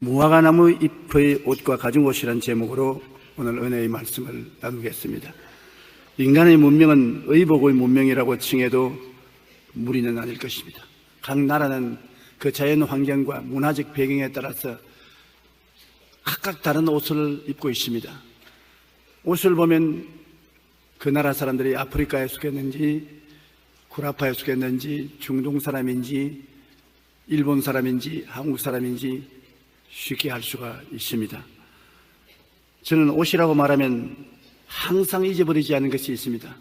무화과나무 잎의 옷과 가죽 옷이라는 제목으로 오늘 은혜의 말씀을 나누겠습니다. 인간의 문명은 의복의 문명이라고 칭해도 무리는 아닐 것입니다. 각 나라는 그 자연 환경과 문화적 배경에 따라서 각각 다른 옷을 입고 있습니다. 옷을 보면 그 나라 사람들이 아프리카에 속했는지 구라파에 속했는지 중동 사람인지 일본 사람인지 한국 사람인지 쉽게 알 수가 있습니다. 저는 옷이라고 말하면 항상 잊어버리지 않은 것이 있습니다.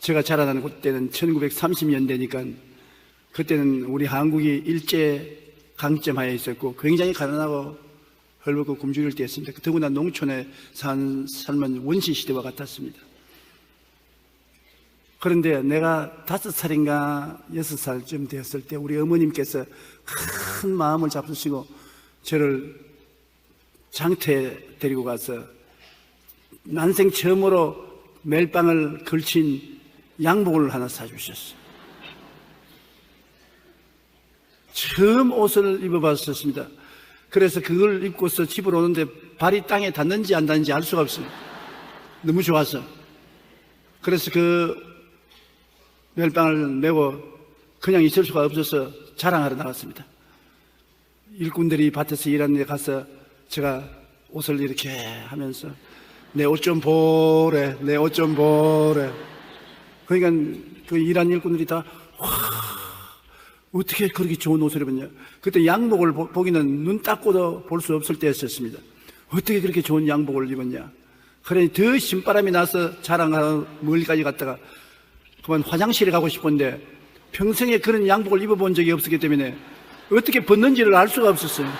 제가 자라난 그때는 1930년대니까 그때는 우리 한국이 일제 강점하에 있었고 굉장히 가난하고 헐벗고 굶주릴 때였습니다. 더구나 농촌에 삶은 원시시대와 같았습니다. 그런데 내가 5살인가 6살쯤 되었을 때 우리 어머님께서 큰 마음을 잡수시고 저를 장터에 데리고 가서 난생 처음으로 멜빵을 걸친 양복을 하나 사주셨어요. 처음 옷을 입어봤었습니다. 그래서 그걸 입고서 집으로 오는데 발이 땅에 닿는지 안 닿는지 알 수가 없어요. 너무 좋아서. 그래서 그 멜빵을 메고 그냥 있을 수가 없어서 자랑하러 나갔습니다. 일꾼들이 밭에서 일하는 데 가서 제가 옷을 이렇게 하면서 내 옷 좀 보래, 내 옷 좀 보래. 그러니까 그 일하는 일꾼들이 다 와, 어떻게 그렇게 좋은 옷을 입었냐. 그때 양복을 보기는 눈 닦고도 볼 수 없을 때였었습니다. 어떻게 그렇게 좋은 양복을 입었냐. 그러니 더 신바람이 나서 자랑하러 멀리까지 갔다가 그만 화장실에 가고 싶은데 평생에 그런 양복을 입어본 적이 없었기 때문에 어떻게 벗는지를 알 수가 없었어요.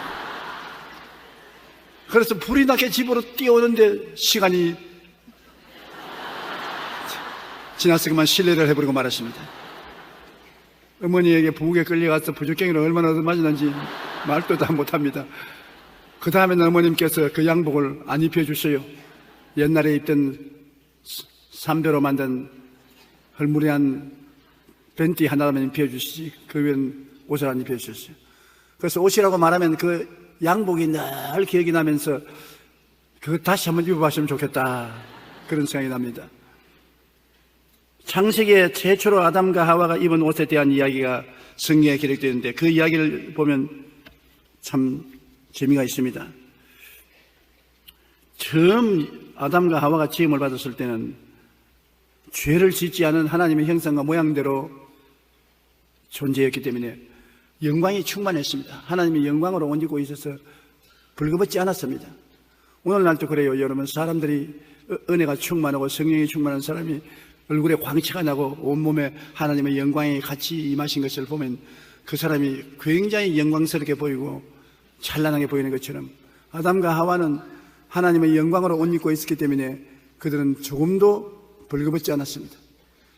그래서 불이 나게 집으로 뛰어오는데 시간이 지나서 그만 실례를 해버리고 말았습니다. 어머니에게 부엌에 끌려가서 부족갱이를 얼마나 얻어맞았는지 말도 다 못합니다. 그 다음에는 어머님께서 그 양복을 안 입혀주셔요. 옛날에 입던 삼배로 만든 헐무리한 벤티 하나만 입혀주시지 그 외엔 옷을 안 입혀주셨어요. 그래서 옷이라고 말하면 그 양복이 늘 기억이 나면서 그거 다시 한번 입어봤으면 좋겠다 그런 생각이 납니다. 창세기에 최초로 아담과 하와가 입은 옷에 대한 이야기가 성경에 기록되어 있는데 그 이야기를 보면 참 재미가 있습니다. 처음 아담과 하와가 지음을 받았을 때는 죄를 짓지 않은 하나님의 형상과 모양대로 존재했기 때문에 영광이 충만했습니다. 하나님의 영광으로 옷 입고 있어서 벌거벗지 않았습니다. 오늘날도 그래요. 여러분, 사람들이 은혜가 충만하고 성령이 충만한 사람이 얼굴에 광채가 나고 온몸에 하나님의 영광이 같이 임하신 것을 보면 그 사람이 굉장히 영광스럽게 보이고 찬란하게 보이는 것처럼 아담과 하와는 하나님의 영광으로 옷 입고 있었기 때문에 그들은 조금도 벌거벗지 않았습니다.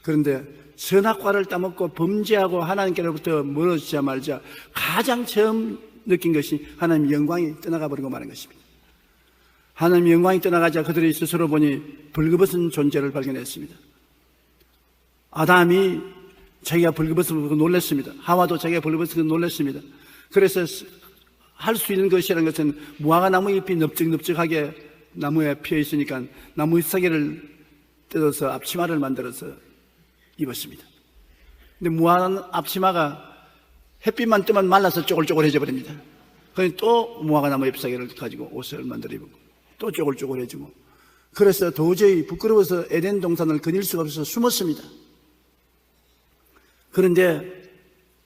그런데 선악과를 따먹고 범죄하고 하나님께로부터 멀어지자 말자 가장 처음 느낀 것이 하나님의 영광이 떠나가 버리고 마는 것입니다. 하나님의 영광이 떠나가자 그들이 스스로 보니 벌거벗은 존재를 발견했습니다. 아담이 자기가 벌거벗은 걸 놀랐습니다. 하와도 자기가 벌거벗은 걸 놀랐습니다. 그래서 할 수 있는 것이라는 것은 무화과 나무 잎이 넓적넓적하게 나무에 피어 있으니까 나무 잎사귀를 뜯어서 앞치마를 만들어서 입었습니다. 근데 무화과 앞치마가 햇빛만 뜨면 말라서 쪼글쪼글해져 버립니다. 그러니 또 무화과 나무 잎사귀를 가지고 옷을 만들어 입고 또 쪼글쪼글해지고 그래서 도저히 부끄러워서 에덴 동산을 거닐 수가 없어서 숨었습니다. 그런데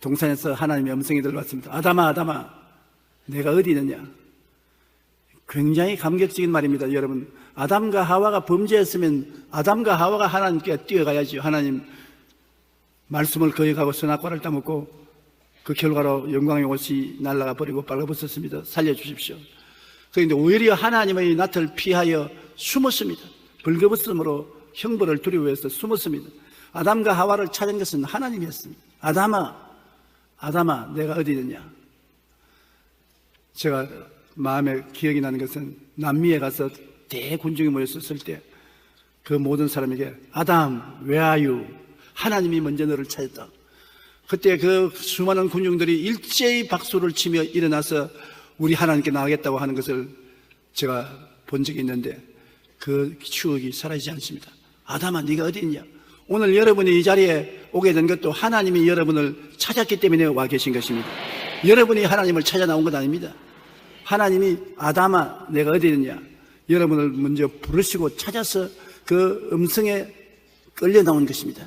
동산에서 하나님의 음성이 들려왔습니다. 아담아, 아담아, 내가 어디 있느냐? 굉장히 감격적인 말입니다. 여러분, 아담과 하와가 범죄했으면 아담과 하와가 하나님께 뛰어가야죠. 하나님 말씀을 거역하고 선악과를 따먹고 그 결과로 영광의 옷이 날아가 버리고 빨가벗었습니다. 살려주십시오. 그런데 오히려 하나님의 낯을 피하여 숨었습니다. 벌거벗음으로 형벌을 두려워해서 숨었습니다. 아담과 하와를 찾은 것은 하나님이었습니다. 아담아, 아담아, 내가 어디 있느냐? 제가 마음에 기억이 나는 것은 남미에 가서 대군중이 모였었을 때 그 모든 사람에게 아담, where are you? 하나님이 먼저 너를 찾았다. 그때 그 수많은 군중들이 일제히 박수를 치며 일어나서 우리 하나님께 나가겠다고 하는 것을 제가 본 적이 있는데 그 추억이 사라지지 않습니다. 아담아, 네가 어디 있냐? 오늘 여러분이 이 자리에 오게 된 것도 하나님이 여러분을 찾았기 때문에 와 계신 것입니다. 여러분이 하나님을 찾아 나온 것 아닙니다. 하나님이 아담아, 내가 어디 있느냐? 여러분을 먼저 부르시고 찾아서 그 음성에 끌려 나온 것입니다.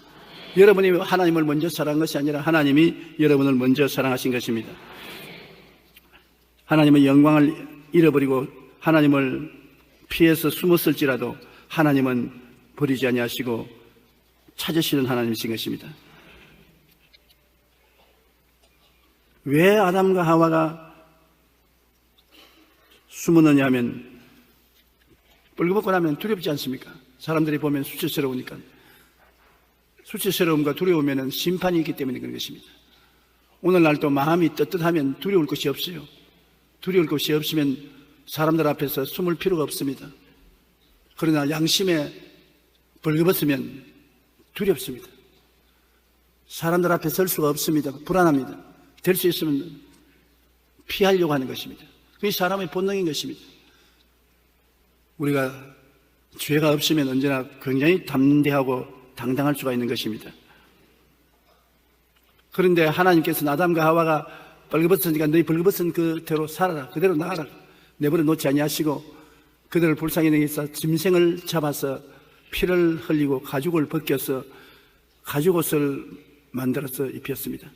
여러분이 하나님을 먼저 사랑한 것이 아니라 하나님이 여러분을 먼저 사랑하신 것입니다. 하나님의 영광을 잃어버리고 하나님을 피해서 숨었을지라도 하나님은 버리지 아니하시고 찾으시는 하나님이신 것입니다. 왜 아담과 하와가 숨었느냐 하면 뻘겋고 나면 두렵지 않습니까? 사람들이 보면 수치스러우니까. 수치스러움과 두려우면 심판이 있기 때문에 그런 것입니다. 오늘날도 마음이 떳떳하면 두려울 것이 없어요. 두려울 것이 없으면 사람들 앞에서 숨을 필요가 없습니다. 그러나 양심에 벌거벗으면 두렵습니다. 사람들 앞에 설 수가 없습니다. 불안합니다. 될 수 있으면 피하려고 하는 것입니다. 그게 사람의 본능인 것입니다. 우리가 죄가 없으면 언제나 굉장히 담대하고 당당할 수가 있는 것입니다. 그런데 하나님께서는 아담과 하와가 벌거벗으니까 너희 벌거벗은 그대로 살아라, 그대로 나가라, 내버려 놓지 아니하시고 그들을 불쌍히 여기사 짐승을 잡아서 피를 흘리고 가죽을 벗겨서 가죽옷을 만들어서 입혔습니다.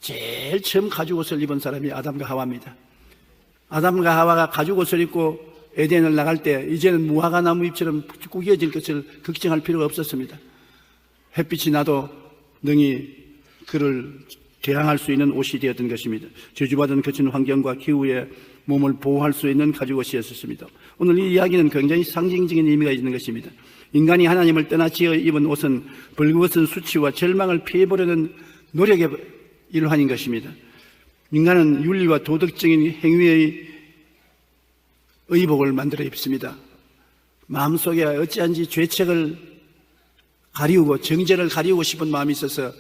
제일 처음 가죽옷을 입은 사람이 아담과 하와입니다. 아담과 하와가 가죽옷을 입고 에덴을 나갈 때 이제는 무화과 나무 잎처럼 구겨질 것을 걱정할 필요가 없었습니다. 햇빛이 나도 능히 그를 대항할 수 있는 옷이 되었던 것입니다. 저주받은 거친 환경과 기후에 몸을 보호할 수 있는 가죽옷이었습니다. 오늘 이 이야기는 굉장히 상징적인 의미가 있는 것입니다. 인간이 하나님을 떠나 지어 입은 옷은 벌거벗은 수치와 절망을 피해보려는 노력의 일환인 것입니다. 인간은 윤리와 도덕적인 행위의 의복을 만들어 입습니다. 마음속에 어찌한지 죄책을 가리우고 정죄를 가리우고 싶은 마음이 있어서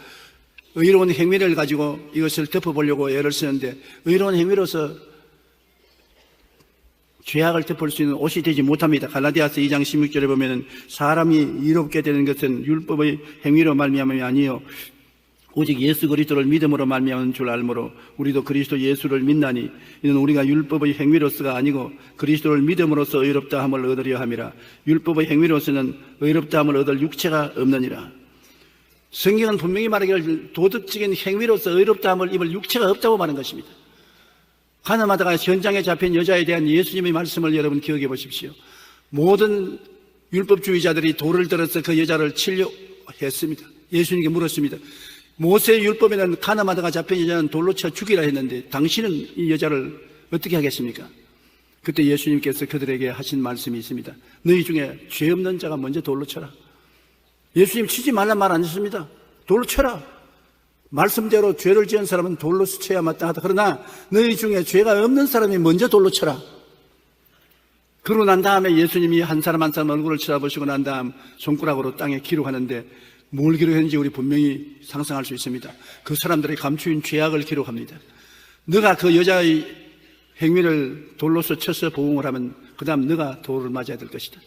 의로운 행위를 가지고 이것을 덮어보려고 애를 쓰는데 의로운 행위로서 죄악을 덮을 수 있는 옷이 되지 못합니다. 갈라디아서 2장 16절에 보면 사람이 이롭게 되는 것은 율법의 행위로 말미암음이 아니요 오직 예수 그리스도를 믿음으로 말미암은 줄 알므로 우리도 그리스도 예수를 믿나니 이는 우리가 율법의 행위로서가 아니고 그리스도를 믿음으로써 의롭다 함을 얻으려 함이라. 율법의 행위로서는 의롭다 함을 얻을 육체가 없느니라. 성경은 분명히 말하기를 도덕적인 행위로서 의롭다 함을 입을 육체가 없다고 말한 것입니다. 가나마다가 현장에 잡힌 여자에 대한 예수님의 말씀을 여러분 기억해 보십시오. 모든 율법주의자들이 돌을 들어서 그 여자를 치려 했습니다. 예수님께 물었습니다. 모세의 율법에는 가나마다가 잡힌 여자는 돌로 쳐 죽이라 했는데 당신은 이 여자를 어떻게 하겠습니까? 그때 예수님께서 그들에게 하신 말씀이 있습니다. 너희 중에 죄 없는 자가 먼저 돌로 쳐라. 예수님 치지 말란 말 안 했습니다. 돌로 쳐라. 말씀대로 죄를 지은 사람은 돌로 쳐야 마땅하다. 그러나 너희 중에 죄가 없는 사람이 먼저 돌로 쳐라. 그러고 난 다음에 예수님이 한 사람 한 사람 얼굴을 쳐다보시고 난 다음 손가락으로 땅에 기록하는데 뭘 기록했는지 우리 분명히 상상할 수 있습니다. 그 사람들이 감추인 죄악을 기록합니다. 너가 그 여자의 행위를 돌로서 쳐서 보응을 하면 그 다음 너가 돌을 맞아야 될 것이다.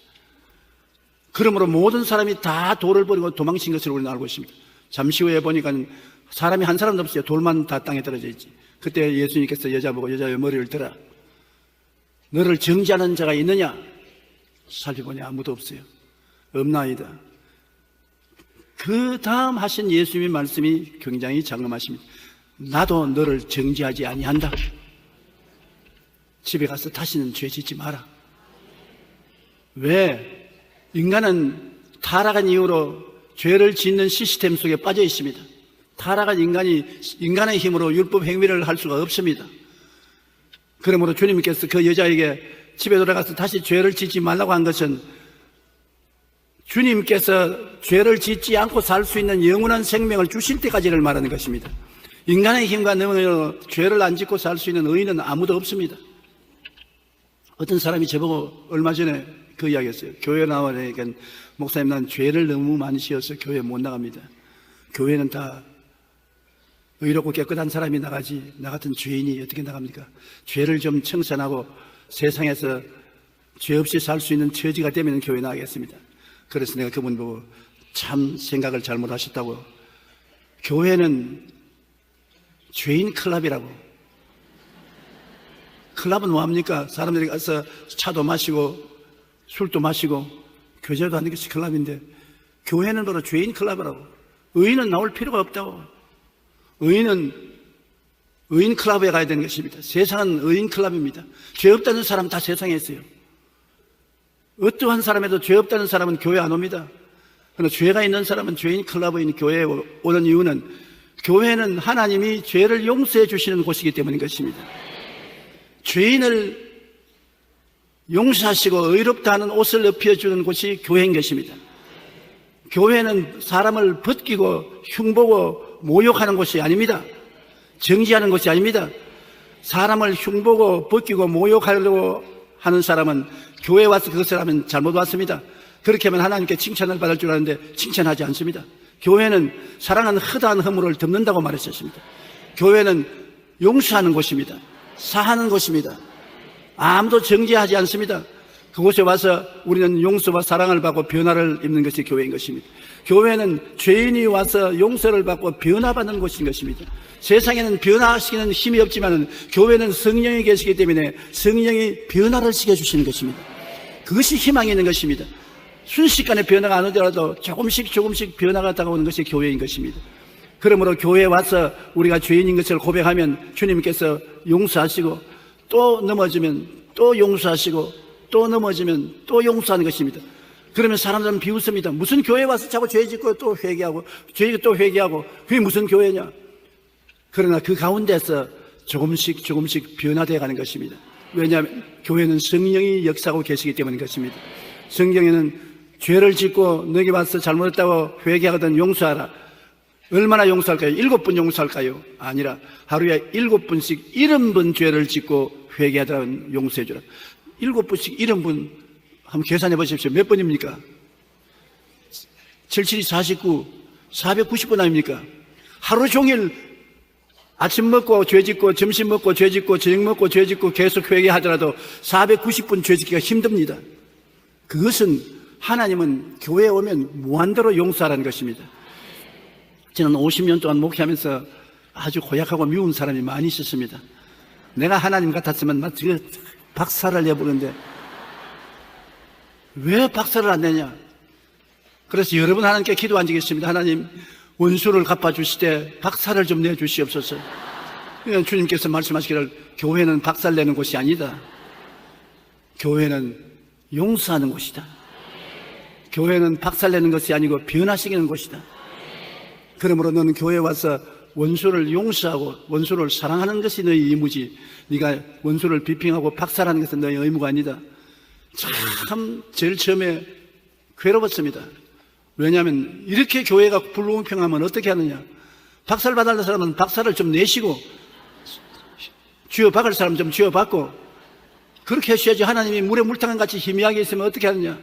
그러므로 모든 사람이 다 돌을 버리고 도망친 것을 우리는 알고 있습니다. 잠시 후에 보니까 사람이 한 사람도 없어요. 돌만 다 땅에 떨어져 있지. 그때 예수님께서 여자 보고 여자의 머리를 들어 너를 정죄하는 자가 있느냐? 살펴보니 아무도 없어요. 없나이다. 그 다음 하신 예수님의 말씀이 굉장히 장엄하십니다. 나도 너를 정죄하지 아니한다. 집에 가서 다시는 죄 짓지 마라. 왜? 인간은 타락한 이후로 죄를 짓는 시스템 속에 빠져 있습니다. 타락한 인간이 인간의 힘으로 율법 행위를 할 수가 없습니다. 그러므로 주님께서 그 여자에게 집에 돌아가서 다시 죄를 짓지 말라고 한 것은 주님께서 죄를 짓지 않고 살 수 있는 영원한 생명을 주실 때까지를 말하는 것입니다. 인간의 힘과 능력으로 죄를 안 짓고 살 수 있는 의인은 아무도 없습니다. 어떤 사람이 저보고 얼마 전에 그 이야기 했어요. 교회 나와니까 목사님 난 죄를 너무 많이 지어서 교회 못 나갑니다. 교회는 다 의롭고 깨끗한 사람이 나가지 나 같은 죄인이 어떻게 나갑니까? 죄를 좀 청산하고 세상에서 죄 없이 살 수 있는 처지가 되면 교회 나가겠습니다. 그래서 내가 그분 보고 참 생각을 잘못하셨다고. 교회는 죄인 클럽이라고. 클럽은 뭐합니까? 사람들이 가서 차도 마시고 술도 마시고 교제도 하는 것이 클럽인데, 교회는 바로 죄인 클럽이라고. 의인은 나올 필요가 없다고. 의인 클럽에 가야 되는 것입니다. 세상은 의인 클럽입니다. 죄 없다는 사람 다 세상에 있어요. 어떠한 사람에도 죄 없다는 사람은 교회 안 옵니다. 그러나 죄가 있는 사람은 죄인 클럽에 있는 교회에 오는 이유는, 교회는 하나님이 죄를 용서해 주시는 곳이기 때문인 것입니다. 죄인을 용서하시고 의롭다 하는 옷을 입혀주는 곳이 교회인 것입니다. 교회는 사람을 벗기고 흉보고 모욕하는 곳이 아닙니다. 정지하는 곳이 아닙니다. 사람을 흉보고 벗기고 모욕하려고 하는 사람은 교회에 와서 그것을 하면 잘못 왔습니다. 그렇게 하면 하나님께 칭찬을 받을 줄 아는데 칭찬하지 않습니다. 교회는 사랑은 허다한 허물을 덮는다고 말했었습니다. 교회는 용서하는 곳입니다. 사하는 곳입니다. 아무도 정죄하지 않습니다. 그곳에 와서 우리는 용서와 사랑을 받고 변화를 입는 것이 교회인 것입니다. 교회는 죄인이 와서 용서를 받고 변화받는 곳인 것입니다. 세상에는 변화시키는 힘이 없지만 교회는 성령이 계시기 때문에 성령이 변화를 시켜주시는 것입니다. 그것이 희망이 있는 것입니다. 순식간에 변화가 안 오더라도 조금씩 변화가 다가오는 것이 교회인 것입니다. 그러므로 교회에 와서 우리가 죄인인 것을 고백하면 주님께서 용서하시고, 또 넘어지면 또 용서하시고, 또 넘어지면 또 용서하는 것입니다. 그러면 사람들은 비웃습니다. 무슨 교회에 와서 자꾸 죄 짓고 또 회개하고, 죄 짓고 또 회개하고, 그게 무슨 교회냐? 그러나 그 가운데서 조금씩 변화되어 가는 것입니다. 왜냐하면 교회는 성령이 역사하고 계시기 때문인 것입니다. 성경에는 죄를 짓고 너에게 와서 잘못했다고 회개하거든 용서하라. 얼마나 용서할까요? 7번 용서할까요? 아니라 하루에 7번씩 70번 죄를 짓고 회개하더라면 용서해 주라. 7번씩 70번 한번 계산해 보십시오. 몇 번입니까? 77이 49, 490번 아닙니까? 하루 종일 아침 먹고 죄 짓고, 점심 먹고 죄 짓고, 저녁 먹고 죄 짓고 계속 회개하더라도 490번 죄 짓기가 힘듭니다. 그것은 하나님은 교회에 오면 무한대로 용서하라는 것입니다. 저는 50년 동안 목회하면서 아주 고약하고 미운 사람이 많이 있었습니다. 내가 하나님 같았으면 막 박살을 내보는데 왜 박살을 안 내냐? 그래서 여러 분 하나님께 기도 안 드리겠습니다. 하나님, 원수를 갚아주시되 박살을 좀 내주시옵소서. 주님께서 말씀하시기를 교회는 박살내는 곳이 아니다. 교회는 용서하는 곳이다. 교회는 박살내는 것이 아니고 변화시키는 곳이다. 그러므로 너는 교회에 와서 원수를 용서하고 원수를 사랑하는 것이 너의 의무지, 네가 원수를 비평하고 박살하는 것은 너의 의무가 아니다. 참 제일 처음에 괴로웠습니다. 왜냐하면 이렇게 교회가 불공평하면 어떻게 하느냐? 박살받을 사람은 박살을 좀 내시고 쥐어박을 사람 좀 쥐어박고 그렇게 하셔야지. 하나님이 물에 물탕한 같이 희미하게 있으면 어떻게 하느냐?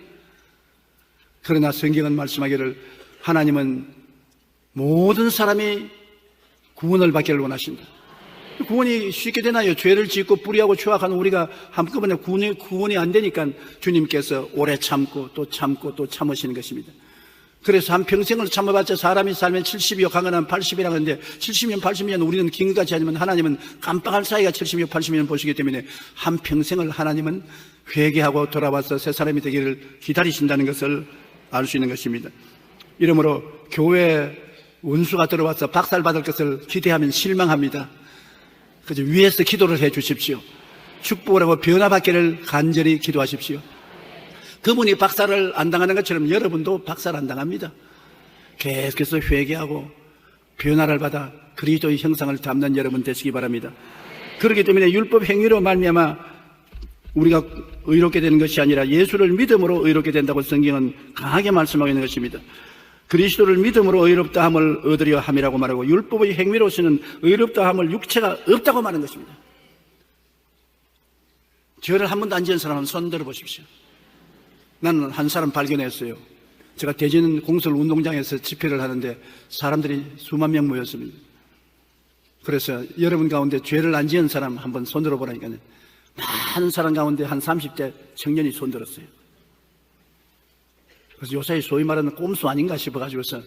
그러나 성경은 말씀하기를 하나님은 모든 사람이 구원을 받기를 원하신다. 구원이 쉽게 되나요? 죄를 짓고 뿌리하고 추악하는 우리가 한꺼번에 구원이 안 되니까 주님께서 오래 참고 또 참고 또 참으시는 것입니다. 그래서 한평생을 참아봤자 사람이 살면 70이요 강건하면 80이라 하는데 70년 80년 우리는 긴 같이 하지만 하나님은 깜빡할 사이가 70년 80년 보시기 때문에 한평생을 하나님은 회개하고 돌아와서 새 사람이 되기를 기다리신다는 것을 알 수 있는 것입니다. 이러므로 교회에 원수가 들어와서 박살받을 것을 기대하면 실망합니다. 그저 위에서 기도를 해 주십시오. 축복을 하고 변화받기를 간절히 기도하십시오. 그분이 박살을 안 당하는 것처럼 여러분도 박살 안 당합니다. 계속해서 회개하고 변화를 받아 그리스도의 형상을 담는 여러분 되시기 바랍니다. 그렇기 때문에 율법 행위로 말미암아 우리가 의롭게 되는 것이 아니라 예수를 믿음으로 의롭게 된다고 성경은 강하게 말씀하고 있는 것입니다. 그리스도를 믿음으로 의롭다 함을 얻으려 함이라고 말하고 율법의 행위로서는 의롭다 함을 육체가 없다고 말하는 것입니다. 죄를 한 번도 안 지은 사람 한번 손 들어 보십시오. 나는 한 사람 발견했어요. 제가 대전 공설 운동장에서 집회를 하는데 사람들이 수만 명 모였습니다. 그래서 여러분 가운데 죄를 안 지은 사람 한번 손들어 보라니까요. 많은 사람 가운데 한 30대 청년이 손들었어요. 그래서 요새 소위 말하는 꼼수 아닌가 싶어가지고서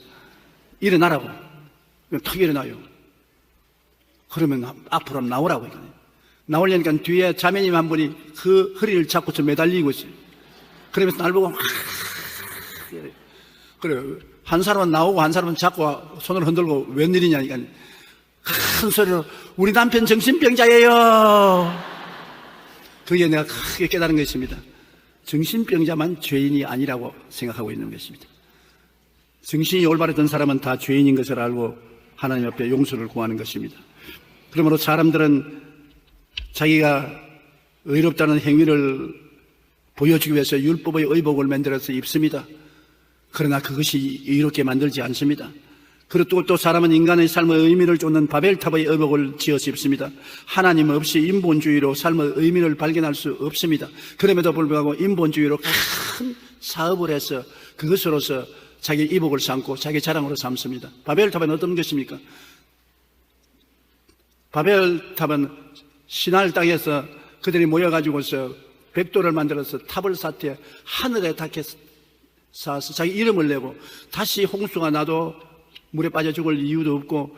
일어나라고. 그냥 턱 일어나요. 그러면 앞으로 한번 나오라고. 나오려니까 뒤에 자매님 한 분이 그 허리를 잡고서 매달리고 있어요. 그러면서 날 보고 막 그래요. 한 사람은 나오고 한 사람은 잡고 손을 흔들고 웬일이냐니까 큰 소리로 우리 남편 정신병자예요. 그게 내가 크게 깨달은 것입니다. 정신병자만 죄인이 아니라고 생각하고 있는 것입니다. 정신이 올바르던 사람은 다 죄인인 것을 알고 하나님 앞에 용서를 구하는 것입니다. 그러므로 사람들은 자기가 의롭다는 행위를 보여주기 위해서 율법의 의복을 만들어서 입습니다. 그러나 그것이 의롭게 만들지 않습니다. 그리고 또 사람은 인간의 삶의 의미를 쫓는 바벨탑의 의복을 지어서 입습니다. 하나님 없이 인본주의로 삶의 의미를 발견할 수 없습니다. 그럼에도 불구하고 인본주의로 큰 사업을 해서 그것으로서 자기 이복을 삼고 자기 자랑으로 삼습니다. 바벨탑은 어떤 것입니까? 바벨탑은 신할 땅에서 그들이 모여가지고서 벽돌을 만들어서 탑을 쌓되 하늘에 닿게 쌓아서 자기 이름을 내고 다시 홍수가 나도 물에 빠져 죽을 이유도 없고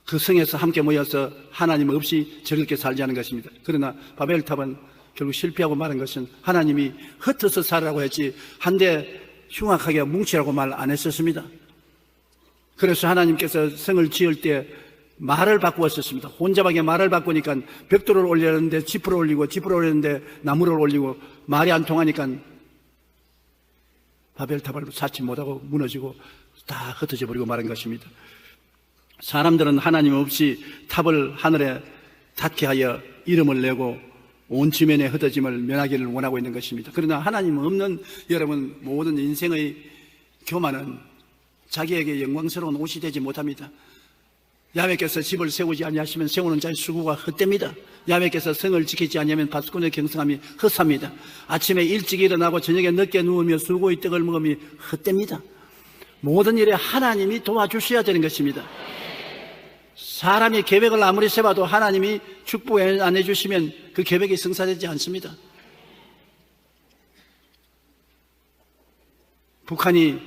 그 성에서 함께 모여서 하나님 없이 즐겁게 살자는 것입니다. 그러나 바벨탑은 결국 실패하고 말한 것은 하나님이 흩어서 살라고 했지 한데 흉악하게 뭉치라고 말 안 했었습니다. 그래서 하나님께서 성을 지을 때 말을 바꾸었었습니다. 혼자밖에 말을 바꾸니까 벽돌을 올리는데 지프를 올리고 지프를 올리는데 나무를 올리고 말이 안 통하니까 바벨탑을 쌓지 못하고 무너지고 다 흩어져 버리고 말한 것입니다. 사람들은 하나님 없이 탑을 하늘에 닿게 하여 이름을 내고 온 지면의 흩어짐을 면하기를 원하고 있는 것입니다. 그러나 하나님 없는 여러분 모든 인생의 교만은 자기에게 영광스러운 옷이 되지 못합니다. 야훼께서 집을 세우지 아니하시면 세우는 자의 수고가 헛됩니다. 야훼께서 성을 지키지 아니하면 바스콘의 경성함이 헛삽니다. 아침에 일찍 일어나고 저녁에 늦게 누우며 수고의 떡을 먹으며 헛됩니다. 모든 일에 하나님이 도와주셔야 되는 것입니다. 사람이 계획을 아무리 세봐도 하나님이 축복 안 해주시면 그 계획이 성사되지 않습니다. 북한이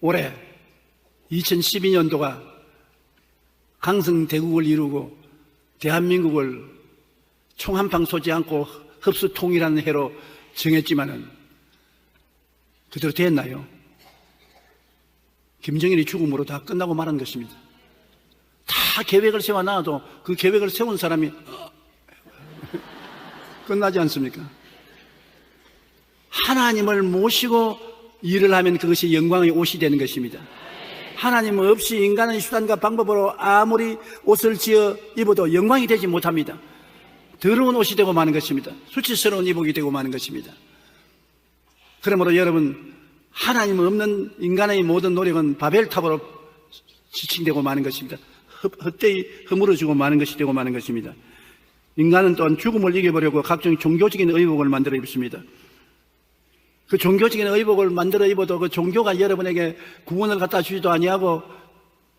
올해 2012년도가 강성대국을 이루고 대한민국을 총 한 방 쏘지 않고 흡수 통일하는 해로 정했지만은 그대로 됐나요? 김정일이 죽음으로 다 끝나고 말한 것입니다. 다 계획을 세워놔도 그 계획을 세운 사람이 끝나지 않습니까? 하나님을 모시고 일을 하면 그것이 영광의 옷이 되는 것입니다. 하나님 없이 인간의 수단과 방법으로 아무리 옷을 지어 입어도 영광이 되지 못합니다. 더러운 옷이 되고 마는 것입니다. 수치스러운 이복이 되고 마는 것입니다. 그러므로 여러분 하나님 없는 인간의 모든 노력은 바벨탑으로 지칭되고 마는 것입니다. 헛되이 허물어지고 마는 것이 되고 마는 것입니다. 인간은 또한 죽음을 이겨보려고 각종 종교적인 의복을 만들어 입습니다. 그 종교적인 의복을 만들어 입어도 그 종교가 여러분에게 구원을 갖다 주지도 아니하고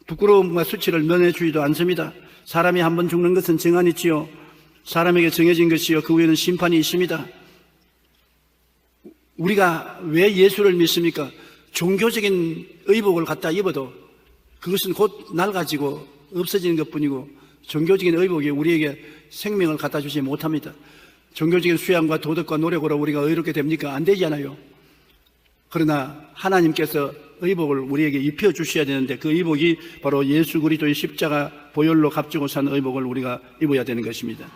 부끄러움과 수치를 면해주지도 않습니다. 사람이 한 번 죽는 것은 정한이지요. 사람에게 정해진 것이요. 그 후에는 심판이 있습니다. 우리가 왜 예수를 믿습니까? 종교적인 의복을 갖다 입어도 그것은 곧 낡아지고 없어지는 것뿐이고 종교적인 의복이 우리에게 생명을 갖다 주지 못합니다. 종교적인 수양과 도덕과 노력으로 우리가 의롭게 됩니까? 안 되잖아요. 그러나 하나님께서 의복을 우리에게 입혀주셔야 되는데 그 의복이 바로 예수 그리스도의 십자가 보혈로 값주고 산 의복을 우리가 입어야 되는 것입니다.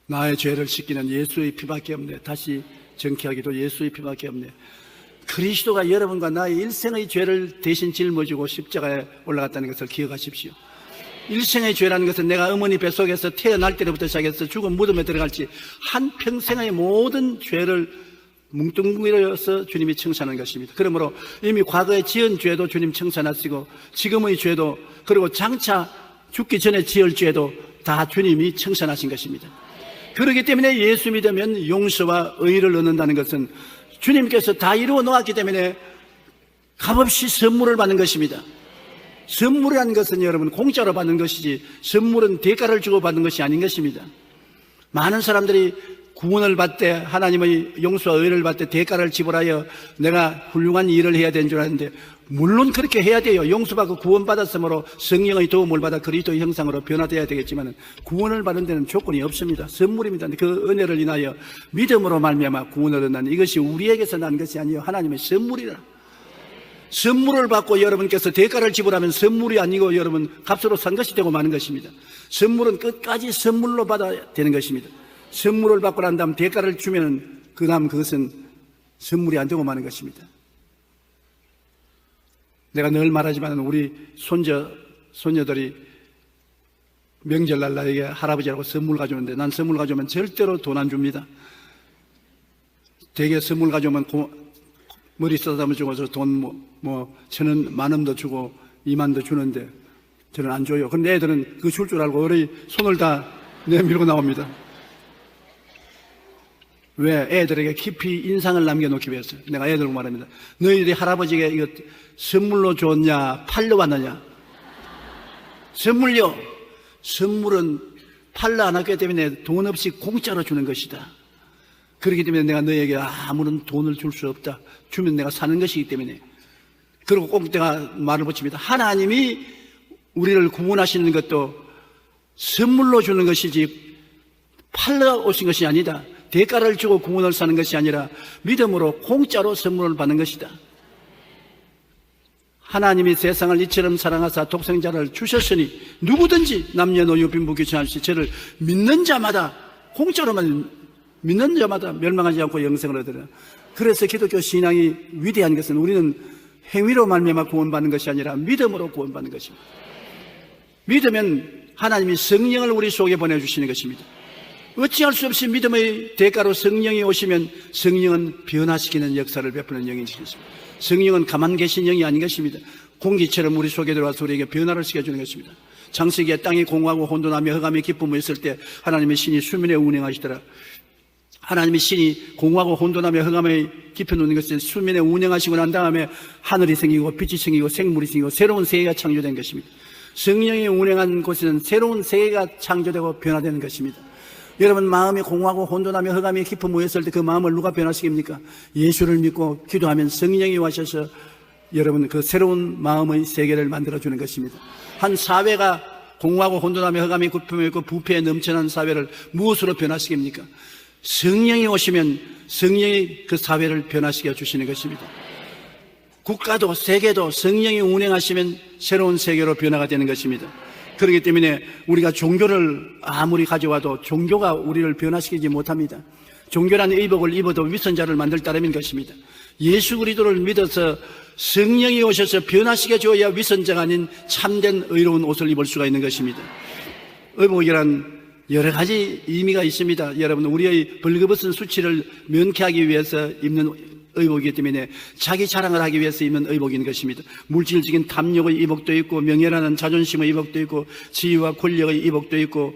나의 죄를 씻기는 예수의 피밖에 없네. 다시 정케하기도 예수의 피밖에 없네. 그리스도가 여러분과 나의 일생의 죄를 대신 짊어지고 십자가에 올라갔다는 것을 기억하십시오. 일생의 죄라는 것은 내가 어머니 뱃속에서 태어날 때부터 시작해서 죽은 무덤에 들어갈지 한평생의 모든 죄를 뭉뚱그려서 주님이 청산한 것입니다. 그러므로 이미 과거에 지은 죄도 주님 청산하시고 지금의 죄도 그리고 장차 죽기 전에 지을 죄도 다 주님이 청산하신 것입니다. 그렇기 때문에 예수 믿으면 용서와 의를 얻는다는 것은 주님께서 다 이루어 놓았기 때문에 값없이 선물을 받는 것입니다. 선물이라는 것은 여러분 공짜로 받는 것이지 선물은 대가를 주고 받는 것이 아닌 것입니다. 많은 사람들이 구원을 받되 하나님의 용서와 의를 받되 대가를 지불하여 내가 훌륭한 일을 해야 되는 줄 아는데, 물론 그렇게 해야 돼요. 용서받고 구원받았으므로 성령의 도움을 받아 그리스도의 형상으로 변화되어야 되겠지만 구원을 받는 데는 조건이 없습니다. 선물입니다. 그 은혜를 인하여 믿음으로 말미암아 구원을 얻는, 이것이 우리에게서 난 것이 아니요 하나님의 선물이라. 선물을 받고 여러분께서 대가를 지불하면 선물이 아니고 여러분 값으로 산 것이 되고 마는 것입니다. 선물은 끝까지 선물로 받아야 되는 것입니다. 선물을 받고 난 다음 대가를 주면 그 다음 그것은 선물이 안 되고 마는 것입니다. 내가 늘 말하지만 우리 손녀들이 명절날 나에게 할아버지라고 선물 가져오는데, 난 선물 가져오면 절대로 돈 안 줍니다. 되게 선물 가져오면 머리 쓰다듬어 주고서 돈 1,000원, 10,000원도 주고 20,000원도 주는데 저는 안 줘요. 그런데 애들은 그거 줄 줄 알고 어리 손을 다 내밀고 나옵니다. 왜? 애들에게 깊이 인상을 남겨놓기 위해서. 내가 애들고 말합니다. 너희들이 할아버지에게 이거 선물로 줬냐 팔러 왔느냐? 선물요. 선물은 팔러 안 왔기 때문에 돈 없이 공짜로 주는 것이다. 그렇기 때문에 내가 너희에게 아무런 돈을 줄 수 없다. 주면 내가 사는 것이기 때문에. 그리고 꼭 내가 말을 붙입니다. 하나님이 우리를 구원하시는 것도 선물로 주는 것이지 팔러 오신 것이 아니다. 대가를 주고 구원을 사는 것이 아니라 믿음으로 공짜로 선물을 받는 것이다. 하나님이 세상을 이처럼 사랑하사 독생자를 주셨으니 누구든지 남녀노소 빈부귀천 없이 저를 믿는 자마다, 공짜로만 믿는 자마다 멸망하지 않고 영생을 얻으라. 그래서 기독교 신앙이 위대한 것은 우리는 행위로 말미암아 구원받는 것이 아니라 믿음으로 구원받는 것입니다. 믿으면 하나님이 성령을 우리 속에 보내주시는 것입니다. 어찌할 수 없이 믿음의 대가로 성령이 오시면 성령은 변화시키는 역사를 베푸는 영이 있습니다. 성령은 가만 계신 영이 아닌 것입니다. 공기처럼 우리 속에 들어와서 우리에게 변화를 시켜주는 것입니다. 창세기에 땅이 공허하고 혼돈하며 흑암의 기쁨이 있을 때 하나님의 신이 수면에 운행하시더라. 하나님의 신이 공허하고 혼돈하며 흑암의 깊은 있는 것을 수면에 운행하시고 난 다음에 하늘이 생기고 빛이 생기고 생물이 생기고 새로운 세계가 창조된 것입니다. 성령이 운행한 곳에는 새로운 세계가 창조되고 변화되는 것입니다. 여러분, 마음이 공허하고 혼돈하며 흑암의 깊은 모였을 때 그 마음을 누가 변화시킵니까? 예수를 믿고 기도하면 성령이 와셔서 여러분 그 새로운 마음의 세계를 만들어주는 것입니다. 한 사회가 공허하고 혼돈하며 흑암의 깊음이 있고 부패에 넘쳐난 사회를 무엇으로 변화시킵니까? 성령이 오시면 성령이 그 사회를 변화시켜 주시는 것입니다. 국가도 세계도 성령이 운행하시면 새로운 세계로 변화가 되는 것입니다. 그렇기 때문에 우리가 종교를 아무리 가져와도 종교가 우리를 변화시키지 못합니다. 종교라는 의복을 입어도 위선자를 만들 따름인 것입니다. 예수 그리스도를 믿어서 성령이 오셔서 변화시켜 줘야 위선자가 아닌 참된 의로운 옷을 입을 수가 있는 것입니다. 의복이란 여러 가지 의미가 있습니다. 여러분, 우리의 벌거벗은 수치를 면케하기 위해서 입는 의복이기 때문에 자기 자랑을 하기 위해서 입는 의복인 것입니다. 물질적인 탐욕의 의복도 있고 명예라는 자존심의 의복도 있고 지위와 권력의 의복도 있고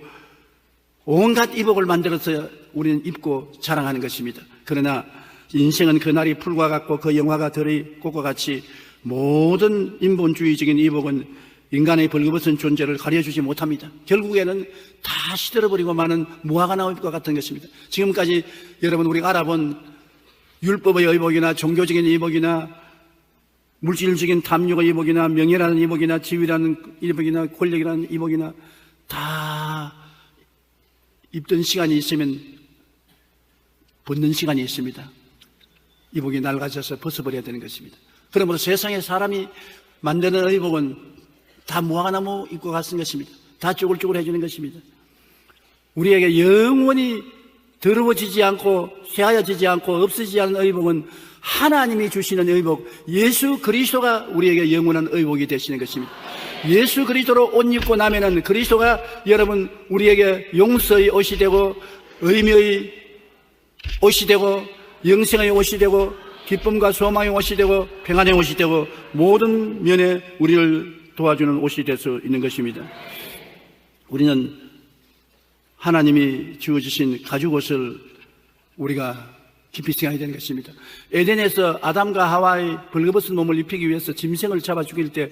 온갖 의복을 만들어서 우리는 입고 자랑하는 것입니다. 그러나 인생은 그날이 풀과 같고 그 영화가 들의 꽃과 같이 모든 인본주의적인 의복은 인간의 벌거벗은 존재를 가려주지 못합니다. 결국에는 다 시들어버리고 많은 무화과 나무잎과 같은 것입니다. 지금까지 여러분 우리가 알아본 율법의 의복이나 종교적인 의복이나 물질적인 탐욕의 의복이나 명예라는 의복이나 지위라는 의복이나 권력이라는 의복이나 다 입던 시간이 있으면 벗는 시간이 있습니다. 의복이 낡아져서 벗어버려야 되는 것입니다. 그러므로 세상에 사람이 만드는 의복은 다 무화과나무 잎과 같은 것입니다. 다 쭈글쭈글 해주는 것입니다. 우리에게 영원히 더러워지지 않고 쇠하여지지 않고 없어지지 않은 의복은 하나님이 주시는 의복, 예수 그리스도가 우리에게 영원한 의복이 되시는 것입니다. 예수 그리스도로 옷 입고 나면은 그리스도가 여러분 우리에게 용서의 옷이 되고 의미의 옷이 되고 영생의 옷이 되고 기쁨과 소망의 옷이 되고 평안의 옷이 되고 모든 면에 우리를 도와주는 옷이 될 수 있는 것입니다. 우리는 하나님이 주어주신 가죽옷을 우리가 깊이 생각해야 되는 것입니다. 에덴에서 아담과 하와의 벌거벗은 몸을 입히기 위해서 짐승을 잡아 죽일 때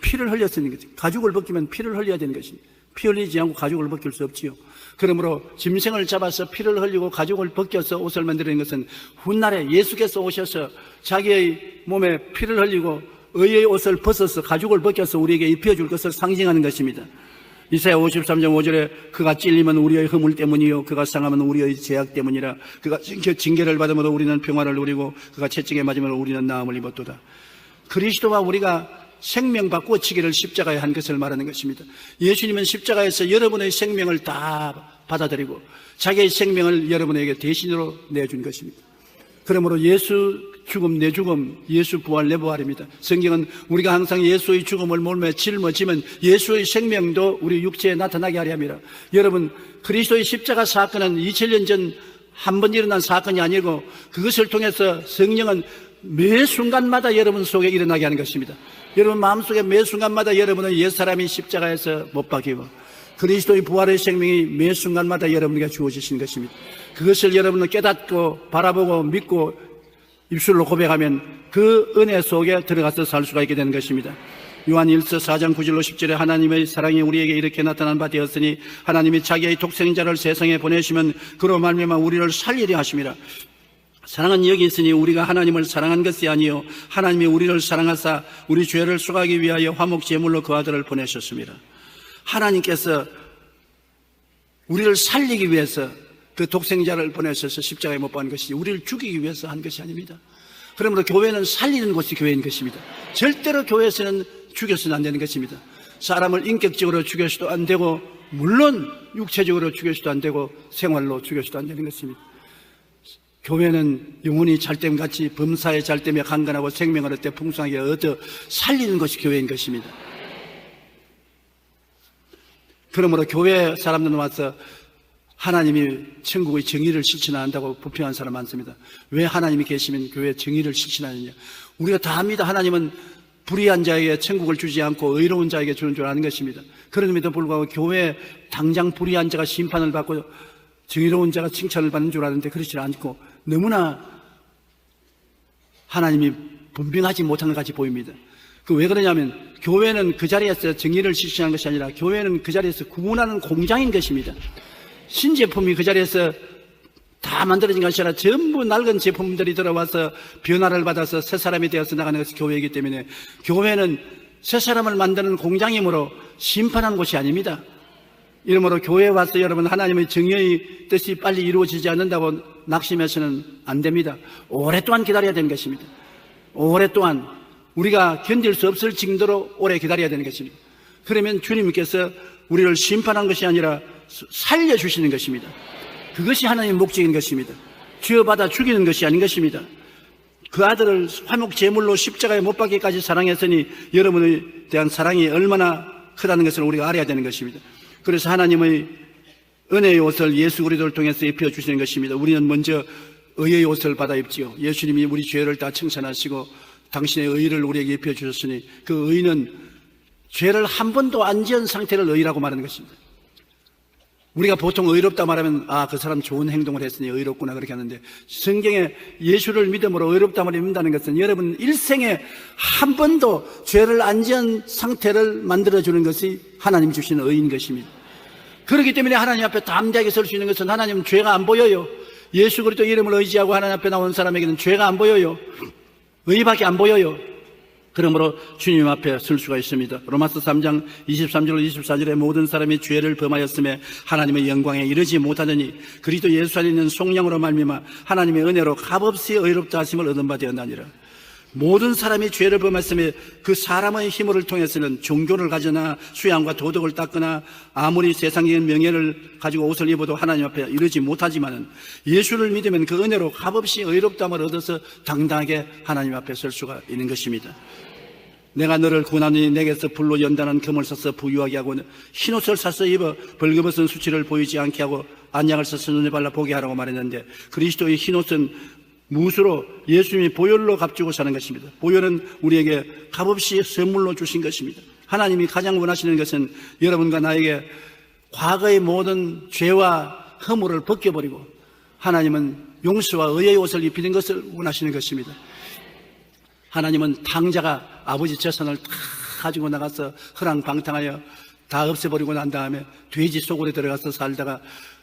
피를 흘렸으니 가죽을 벗기면 피를 흘려야 되는 것입니다. 피 흘리지 않고 가죽을 벗길 수 없지요. 그러므로 짐승을 잡아서 피를 흘리고 가죽을 벗겨서 옷을 만드는 것은 훗날에 예수께서 오셔서 자기의 몸에 피를 흘리고 의의 옷을 벗어서 가죽을 벗겨서 우리에게 입혀줄 것을 상징하는 것입니다. 이사야 53장 5절에 그가 찔리면 우리의 허물 때문이요 그가 상하면 우리의 죄악 때문이라. 그가 징계를 받으므로 우리는 평화를 누리고 그가 채찍에 맞으므로 우리는 나음을 입었도다. 그리스도와 우리가 생명 바꾸어치기를 십자가에 한 것을 말하는 것입니다. 예수님은 십자가에서 여러분의 생명을 다 받아들이고 자기의 생명을 여러분에게 대신으로 내준 것입니다. 그러므로 예수 죽음 내 죽음, 예수 부활 내 부활입니다. 성경은 우리가 항상 예수의 죽음을 몸에 짊어지면 예수의 생명도 우리 육체에 나타나게 하려 합니다. 여러분, 그리스도의 십자가 사건은 2000년 전 한 번 일어난 사건이 아니고 그것을 통해서 성령은 매 순간마다 여러분 속에 일어나게 하는 것입니다. 여러분 마음속에 매 순간마다 여러분은 옛사람이 십자가에서 못 박히고 그리스도의 부활의 생명이 매 순간마다 여러분에게 주어지신 것입니다. 그것을 여러분은 깨닫고 바라보고 믿고 입술로 고백하면 그 은혜 속에 들어가서 살 수가 있게 되는 것입니다. 요한 1서 4장 9절로 10절에 하나님의 사랑이 우리에게 이렇게 나타난 바 되었으니 하나님이 자기의 독생자를 세상에 보내시면 그로 말미암아 우리를 살리려 하심이라. 사랑은 여기 있으니 우리가 하나님을 사랑한 것이 아니요 하나님이 우리를 사랑하사 우리 죄를 속하기 위하여 화목 제물로 그 아들을 보내셨습니다. 하나님께서 우리를 살리기 위해서 그 독생자를 보내셔서 십자가에 못 박은 것이 우리를 죽이기 위해서 한 것이 아닙니다. 그러므로 교회는 살리는 곳이 교회인 것입니다. 절대로 교회에서는 죽여서는 안 되는 것입니다. 사람을 인격적으로 죽여서도 안 되고 물론 육체적으로 죽여서도 안 되고 생활로 죽여서도 안 되는 것입니다. 교회는 영혼이 잘됨같이 범사에 잘됨에 강건하고 생명을 얻되 풍성하게 얻어 살리는 것이 교회인 것입니다. 그러므로 교회 사람들은 와서 하나님이 천국의 정의를 실천한다고 불평하는 사람 많습니다. 왜 하나님이 계시면 교회에 정의를 실천하느냐. 우리가 다 압니다. 하나님은 불의한 자에게 천국을 주지 않고 의로운 자에게 주는 줄 아는 것입니다. 그럼에도 불구하고 교회에 당장 불의한 자가 심판을 받고 정의로운 자가 칭찬을 받는 줄 아는데 그렇지 않고 너무나 하나님이 분명하지 못한 것 같이 보입니다. 그 왜 그러냐면 교회는 그 자리에서 정의를 실천하는 것이 아니라 교회는 그 자리에서 구원하는 공장인 것입니다. 신제품이 그 자리에서 다 만들어진 것이 아니라 전부 낡은 제품들이 들어와서 변화를 받아서 새 사람이 되어서 나가는 것이 교회이기 때문에 교회는 새 사람을 만드는 공장이므로 심판하는 곳이 아닙니다. 이러므로 교회에 와서 여러분 하나님의 정의의 뜻이 빨리 이루어지지 않는다고 낙심해서는 안 됩니다. 오랫동안 기다려야 되는 것입니다. 오랫동안 우리가 견딜 수 없을 정도로 오래 기다려야 되는 것입니다. 그러면 주님께서 우리를 심판한 것이 아니라 살려주시는 것입니다. 그것이 하나님의 목적인 것입니다. 죄받아 죽이는 것이 아닌 것입니다. 그 아들을 화목 제물로 십자가에 못 박기까지 사랑했으니 여러분에 대한 사랑이 얼마나 크다는 것을 우리가 알아야 되는 것입니다. 그래서 하나님의 은혜의 옷을 예수 그리스도를 통해서 입혀주시는 것입니다. 우리는 먼저 의의 옷을 받아 입지요. 예수님이 우리 죄를 다 청산하시고 당신의 의를 우리에게 입혀주셨으니 그 의는 죄를 한 번도 안 지은 상태를 의라고 말하는 것입니다. 우리가 보통 의롭다 말하면 그 사람 좋은 행동을 했으니 의롭구나 그렇게 하는데 성경에 예수를 믿음으로 의롭다을 입는다는 것은 여러분 일생에 한 번도 죄를 안 지은 상태를 만들어주는 것이 하나님 주신 의인 것입니다. 그렇기 때문에 하나님 앞에 담대하게 설 수 있는 것은 하나님은 죄가 안 보여요. 예수 그리스도 이름을 의지하고 하나님 앞에 나온 사람에게는 죄가 안 보여요. 의밖에 안 보여요. 그러므로 주님 앞에 설 수가 있습니다. 로마서 3장 23절 24절에 모든 사람이 죄를 범하였음에 하나님의 영광에 이르지 못하더니 그리스도 예수 안에 있는 속량으로 말미암아 하나님의 은혜로 값없이 의롭다 하심을 얻은 바 되었나니라. 모든 사람이 죄를 범했음에 그 사람의 힘을 통해서는 종교를 가져나 수양과 도덕을 닦거나 아무리 세상적인 명예를 가지고 옷을 입어도 하나님 앞에 이르지 못하지만은 예수를 믿으면 그 은혜로 값없이 의롭다함을 얻어서 당당하게 하나님 앞에 설 수가 있는 것입니다. 내가 너를 구원하니 내게서 불로 연단한 금을 사서 부유하게 하고 흰옷을 사서 입어 벌거벗은 수치를 보이지 않게 하고 안약을 사서 눈에 발라 보게 하라고 말했는데 그리스도의 흰옷은 무수로 예수님이 보혈로 값주고 사는 것입니다. 보혈은 우리에게 값없이 선물로 주신 것입니다. 하나님이 가장 원하시는 것은 여러분과 나에게 과거의 모든 죄와 허물을 벗겨버리고 하나님은 용서와 의의 옷을 입히는 것을 원하시는 것입니다. 하나님은 탕자가 아버지 재산을 다 가지고 나가서 허랑방탕하여 다 없애버리고 난 다음에 돼지 속으로 들어가서 살다가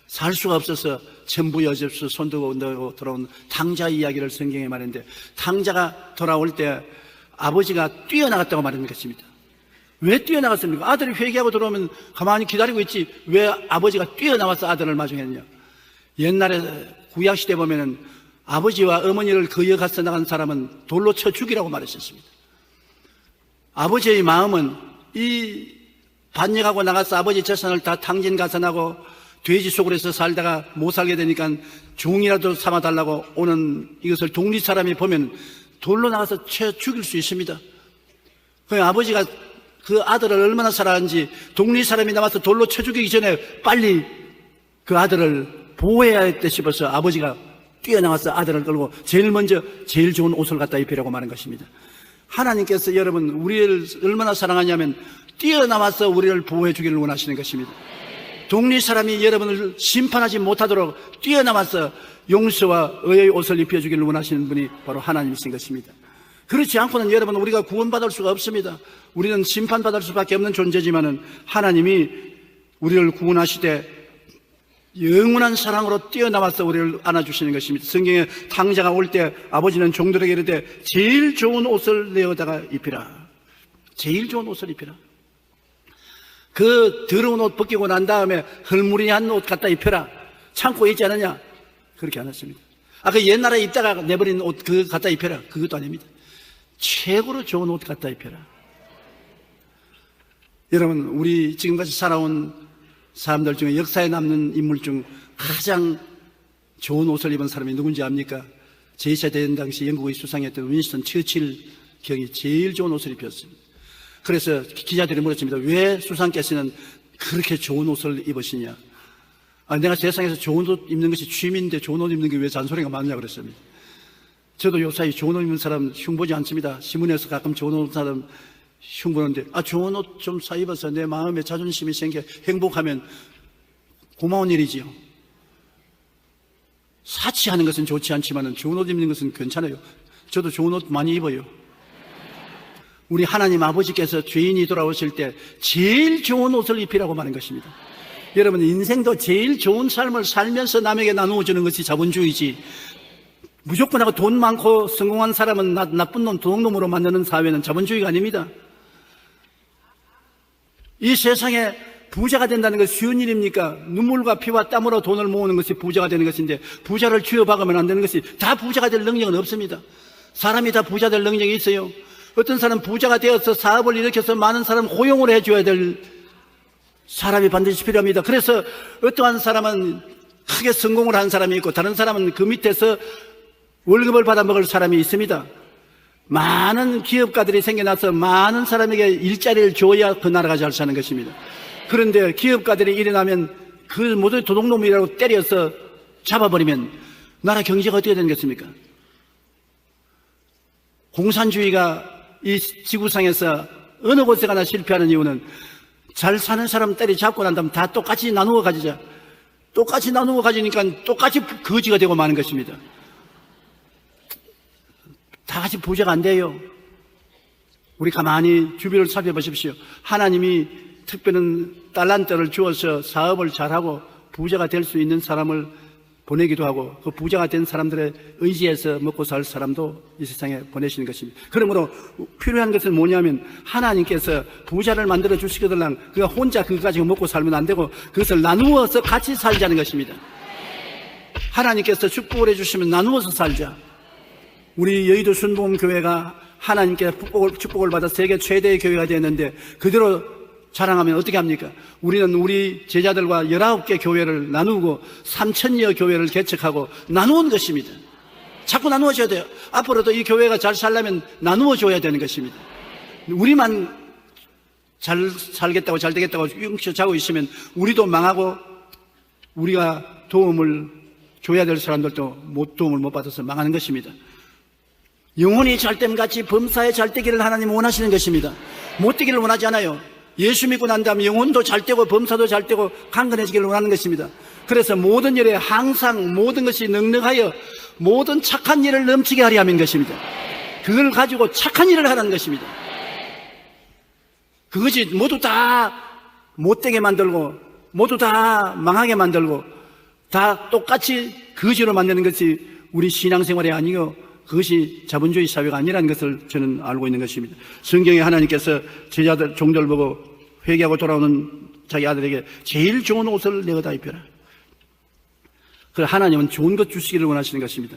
살 수가 없어서 전부 여접수 손들고 돌아온 탕자 이야기를 성경에 말했는데, 탕자가 돌아올 때 아버지가 뛰어나갔다고 말하는 것입니다. 왜 뛰어나갔습니까? 아들이 회개하고 들어오면 가만히 기다리고 있지 왜 아버지가 뛰어나와서 아들을 마중했냐? 옛날에 구약시대 보면은 아버지와 어머니를 거역해서 나간 사람은 돌로 쳐 죽이라고 말했었습니다. 아버지의 마음은 이 반역하고 나가서 아버지 재산을 다 탕진 가산하고 돼지 속으로서 살다가 못 살게 되니까 종이라도 삼아달라고 오는 이것을 독립 사람이 보면 돌로 나가서 쳐 죽일 수 있습니다. 그 아버지가 그 아들을 얼마나 사랑하는지 독립 사람이 나와서 돌로 쳐 죽이기 전에 빨리 그 아들을 보호해야 했다 싶어서 아버지가 뛰어나와서 아들을 끌고 제일 먼저 제일 좋은 옷을 갖다 입히라고 말한 것입니다. 하나님께서 여러분 우리를 얼마나 사랑하냐면 뛰어나와서 우리를 보호해 주기를 원하시는 것입니다. 독립 사람이 여러분을 심판하지 못하도록 뛰어나와서 용서와 의의 옷을 입혀주기를 원하시는 분이 바로 하나님이신 것입니다. 그렇지 않고는 여러분 우리가 구원받을 수가 없습니다. 우리는 심판받을 수밖에 없는 존재지만은 하나님이 우리를 구원하시되 영원한 사랑으로 뛰어나와서 우리를 안아주시는 것입니다. 성경에 탕자가 올 때 아버지는 종들에게 이르되 제일 좋은 옷을 내어다가 입히라. 제일 좋은 옷을 입히라. 그 더러운 옷 벗기고 난 다음에 헐무리한 옷 갖다 입혀라. 참고 있지 않느냐? 그렇게 안 했습니다. 그 옛날에 입다가 내버린 옷 그거 갖다 입혀라. 그것도 아닙니다. 최고로 좋은 옷 갖다 입혀라. 여러분 우리 지금까지 살아온 사람들 중에 역사에 남는 인물 중 가장 좋은 옷을 입은 사람이 누군지 압니까? 제2차 대전 당시 영국의 수상이었던 윈스턴 처칠 경이 제일 좋은 옷을 입혔습니다. 그래서 기자들이 물었습니다. 왜 수상께서는 그렇게 좋은 옷을 입으시냐? 내가 세상에서 좋은 옷 입는 것이 취미인데 좋은 옷 입는 게 왜 잔소리가 많냐 그랬습니다. 저도 요사이 좋은 옷 입는 사람 흉보지 않습니다. 신문에서 가끔 좋은 옷 입는 사람 흉보는데 좋은 옷 좀 사 입어서 내 마음에 자존심이 생겨 행복하면 고마운 일이지요. 사치하는 것은 좋지 않지만 좋은 옷 입는 것은 괜찮아요. 저도 좋은 옷 많이 입어요. 우리 하나님 아버지께서 죄인이 돌아오실 때 제일 좋은 옷을 입히라고 말한 것입니다. 여러분 인생도 제일 좋은 삶을 살면서 남에게 나누어 주는 것이 자본주의지, 무조건 하고 돈 많고 성공한 사람은 나쁜 놈, 도둑놈으로 만드는 사회는 자본주의가 아닙니다. 이 세상에 부자가 된다는 것이 쉬운 일입니까? 눈물과 피와 땀으로 돈을 모으는 것이 부자가 되는 것인데 부자를 쥐어박으면 안 되는 것이, 다 부자가 될 능력은 없습니다. 사람이 다 부자 될 능력이 있어요. 어떤 사람은 부자가 되어서 사업을 일으켜서 많은 사람을 고용을 해줘야 될 사람이 반드시 필요합니다. 그래서 어떠한 사람은 크게 성공을 한 사람이 있고 다른 사람은 그 밑에서 월급을 받아 먹을 사람이 있습니다. 많은 기업가들이 생겨나서 많은 사람에게 일자리를 줘야 그 나라가 잘 사는 것입니다. 그런데 기업가들이 일어나면 그 모두 도둑놈이라고 때려서 잡아버리면 나라 경제가 어떻게 되는 것입니까? 공산주의가 이 지구상에서 어느 곳에 가나 실패하는 이유는 잘 사는 사람 때려잡고 난 다음 다 똑같이 나누어 가지자. 똑같이 나누어 가지니까 똑같이 거지가 되고 마는 것입니다. 다 같이 부자가 안 돼요. 우리 가만히 주변을 살펴보십시오. 하나님이 특별한 달란트를 주어서 사업을 잘하고 부자가 될 수 있는 사람을 보내기도 하고 그 부자가 된 사람들의 의지에서 먹고 살 사람도 이 세상에 보내시는 것입니다. 그러므로 필요한 것은 뭐냐면 하나님께서 부자를 만들어 주시거든 그가 혼자 그거 가지고 먹고 살면 안 되고 그것을 나누어서 같이 살자는 것입니다. 하나님께서 축복을 해주시면 나누어서 살자. 우리 여의도 순복음교회가 하나님께 축복을 받아 세계 최대의 교회가 되었는데 그대로 자랑하면 어떻게 합니까? 우리는 우리 제자들과 19개 교회를 나누고 3,000여 교회를 개척하고 나누는 것입니다. 자꾸 나누어줘야 돼요. 앞으로도 이 교회가 잘 살려면 나누어줘야 되는 것입니다. 우리만 잘 살겠다고 잘 되겠다고 융쳐자고 있으면 우리도 망하고 우리가 도움을 줘야 될 사람들도 도움을 못 받아서 망하는 것입니다. 영혼이 잘됨같이 범사에 잘되기를 하나님 원하시는 것입니다. 못되기를 원하지 않아요. 예수 믿고 난 다음에 영혼도 잘 되고 범사도 잘 되고 강건해지기를 원하는 것입니다. 그래서 모든 일에 항상 모든 것이 넉넉하여 모든 착한 일을 넘치게 하려 하는 것입니다. 그걸 가지고 착한 일을 하라는 것입니다. 그것이 모두 다 못되게 만들고 모두 다 망하게 만들고 다 똑같이 거지로 만드는 것이 우리 신앙생활이 아니고 그것이 자본주의 사회가 아니라는 것을 저는 알고 있는 것입니다. 성경에 하나님께서 제자들 종들 보고 회개하고 돌아오는 자기 아들에게 제일 좋은 옷을 내어다 입혀라. 그래서 하나님은 좋은 것 주시기를 원하시는 것입니다.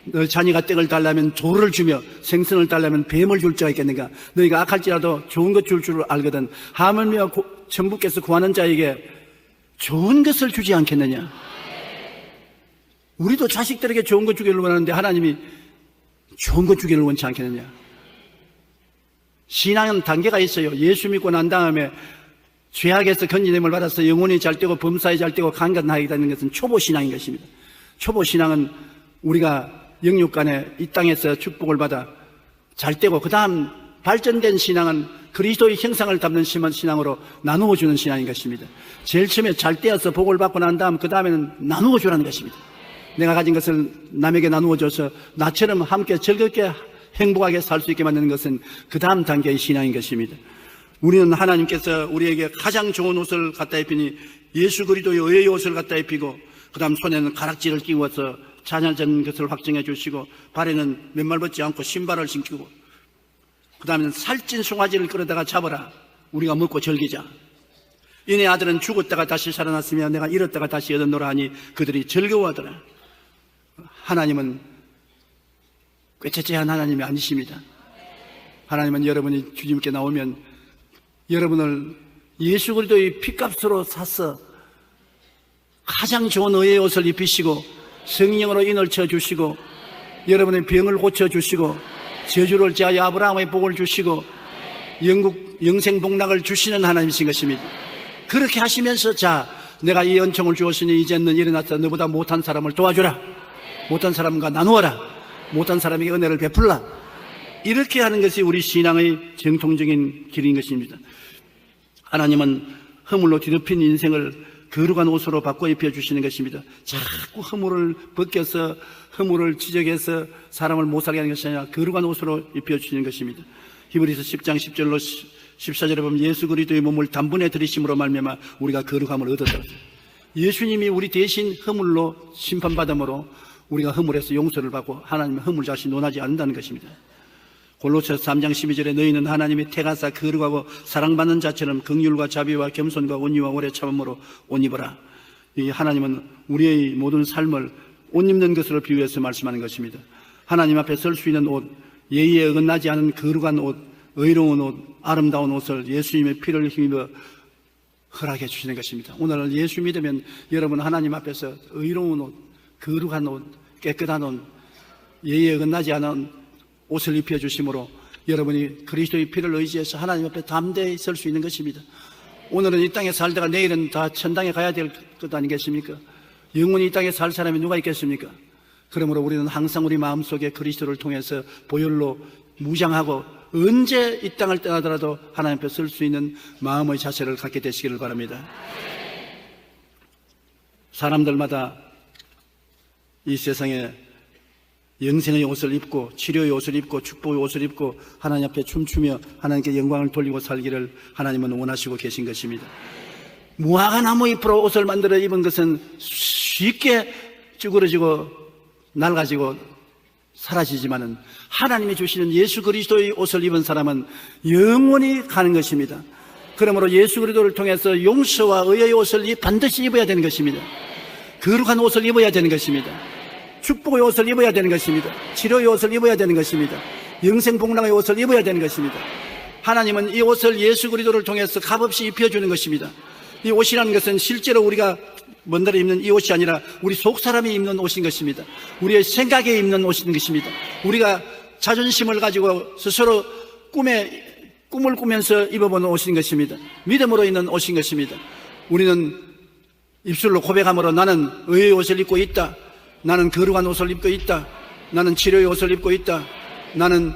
너 자녀가 떡을 달라면 돌을 주며 생선을 달라면 뱀을 줄 자가 있겠는가? 너희가 악할지라도 좋은 것 줄 줄 알거든 하물며 천부께서 구하는 자에게 좋은 것을 주지 않겠느냐? 우리도 자식들에게 좋은 것 주기를 원하는데 하나님이 좋은 것 주기를 원치 않겠느냐? 신앙은 단계가 있어요. 예수 믿고 난 다음에 죄악에서 건지냄을 받아서 영혼이 잘 되고 범사에 잘 되고 강건하게 되는 것은 초보 신앙인 것입니다. 초보 신앙은 우리가 영육간에 이 땅에서 축복을 받아 잘 되고 그 다음 발전된 신앙은 그리스도의 형상을 담는 신앙으로 나누어 주는 신앙인 것입니다. 제일 처음에 잘 되어서 복을 받고 난 다음 그 다음에는 나누어 주라는 것입니다. 내가 가진 것을 남에게 나누어 줘서 나처럼 함께 즐겁게 행복하게 살 수 있게 만드는 것은 그 다음 단계의 신앙인 것입니다. 우리는 하나님께서 우리에게 가장 좋은 옷을 갖다 입히니 예수 그리스도의 의의 옷을 갖다 입히고 그 다음 손에는 가락지를 끼워서 찬양전 것을 확정해 주시고 발에는 맨발 벗지 않고 신발을 신기고 그 다음에는 살찐 송아지를 끌어다가 잡아라. 우리가 먹고 즐기자. 이네 아들은 죽었다가 다시 살아났으며 내가 잃었다가 다시 얻었노라 하니 그들이 즐거워하더라. 하나님은 꾀째째한 하나님이 아니십니다. 하나님은 여러분이 주님께 나오면 여러분을 예수 그리스도의 피값으로 사서 가장 좋은 의의 옷을 입히시고 성령으로 인을 쳐주시고 여러분의 병을 고쳐주시고 저주를 제하여 아브라함의 복을 주시고 영생 복락을 주시는 하나님이신 것입니다. 그렇게 하시면서 자 내가 이 은총을 주었으니 이제는 일어나서 너보다 못한 사람을 도와주라. 못한 사람과 나누어라. 못한 사람에게 은혜를 베풀라. 이렇게 하는 것이 우리 신앙의 정통적인 길인 것입니다. 하나님은 허물로 뒤덮인 인생을 거룩한 옷으로 바꿔 입혀주시는 것입니다. 자꾸 허물을 벗겨서 허물을 지적해서 사람을 못 살게 하는 것이 아니라 거룩한 옷으로 입혀주시는 것입니다. 히브리서 10장 10절로 14절에 보면 예수 그리스도의 몸을 단번에 들이심으로 말미암아 우리가 거룩함을 얻었다. 예수님이 우리 대신 허물로 심판받음으로 우리가 허물에서 용서를 받고 하나님의 허물 자신 논하지 않는다는 것입니다. 골로새서 3장 12절에 너희는 하나님이 택하사 거룩하고 사랑받는 자처럼 긍휼과 자비와 겸손과 온유와 오래 참음으로 옷 입어라. 이 하나님은 우리의 모든 삶을 옷 입는 것으로 비유해서 말씀하는 것입니다. 하나님 앞에 설 수 있는 옷, 예의에 어긋나지 않은 거룩한 옷, 의로운 옷, 아름다운 옷을 예수님의 피를 힘입어 허락해 주시는 것입니다. 오늘 예수 믿으면 여러분 하나님 앞에서 의로운 옷, 거룩한 옷, 깨끗한 옷, 예의에 어긋나지 않은 옷을 입혀주심으로 여러분이 그리스도의 피를 의지해서 하나님 앞에 담대히 설 수 있는 것입니다. 오늘은 이 땅에 살다가 내일은 다 천당에 가야 될 것 아니겠습니까? 영원히 이 땅에 살 사람이 누가 있겠습니까? 그러므로 우리는 항상 우리 마음속에 그리스도를 통해서 보혈로 무장하고 언제 이 땅을 떠나더라도 하나님 앞에 설 수 있는 마음의 자세를 갖게 되시기를 바랍니다. 사람들마다 이 세상에 영생의 옷을 입고 치료의 옷을 입고 축복의 옷을 입고 하나님 앞에 춤추며 하나님께 영광을 돌리고 살기를 하나님은 원하시고 계신 것입니다. 무화과 나무 잎으로 옷을 만들어 입은 것은 쉽게 쭈그러지고 낡아지고 사라지지만은 하나님이 주시는 예수 그리스도의 옷을 입은 사람은 영원히 가는 것입니다. 그러므로 예수 그리스도를 통해서 용서와 의의 옷을 반드시 입어야 되는 것입니다. 거룩한 옷을 입어야 되는 것입니다. 축복의 옷을 입어야 되는 것입니다. 치료의 옷을 입어야 되는 것입니다. 영생 복락의 옷을 입어야 되는 것입니다. 하나님은 이 옷을 예수 그리스도를 통해서 값없이 입혀주는 것입니다. 이 옷이라는 것은 실제로 우리가 먼데로 입는 이 옷이 아니라 우리 속사람이 입는 옷인 것입니다. 우리의 생각에 입는 옷인 것입니다. 우리가 자존심을 가지고 스스로 꿈을 꾸면서 입어보는 옷인 것입니다. 믿음으로 입는 옷인 것입니다. 우리는 입술로 고백함으로 나는 의의 옷을 입고 있다. 나는 거룩한 옷을 입고 있다. 나는 치료의 옷을 입고 있다. 나는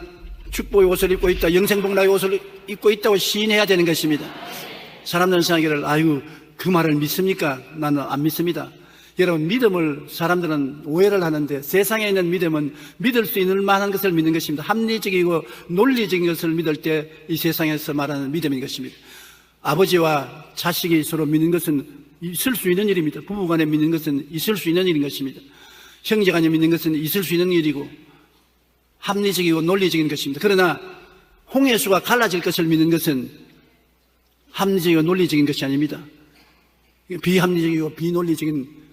축복의 옷을 입고 있다, 영생복락의 옷을 입고 있다고 시인해야 되는 것입니다. 사람들은 생각하기를 아유 그 말을 믿습니까? 나는 안 믿습니다. 여러분, 믿음을 사람들은 오해를 하는데 세상에 있는 믿음은 믿을 수 있는 만한 것을 믿는 것입니다. 합리적이고 논리적인 것을 믿을 때 이 세상에서 말하는 믿음인 것입니다. 아버지와 자식이 서로 믿는 것은 있을 수 있는 일입니다. 부부간에 믿는 것은 있을 수 있는 일인 것입니다. 형제간에 믿는 것은 있을 수 있는 일이고 합리적이고 논리적인 것입니다. 그러나 홍해수가 갈라질 것을 믿는 것은 합리적이고 논리적인 것이 아닙니다. 비합리적이고 비논리적인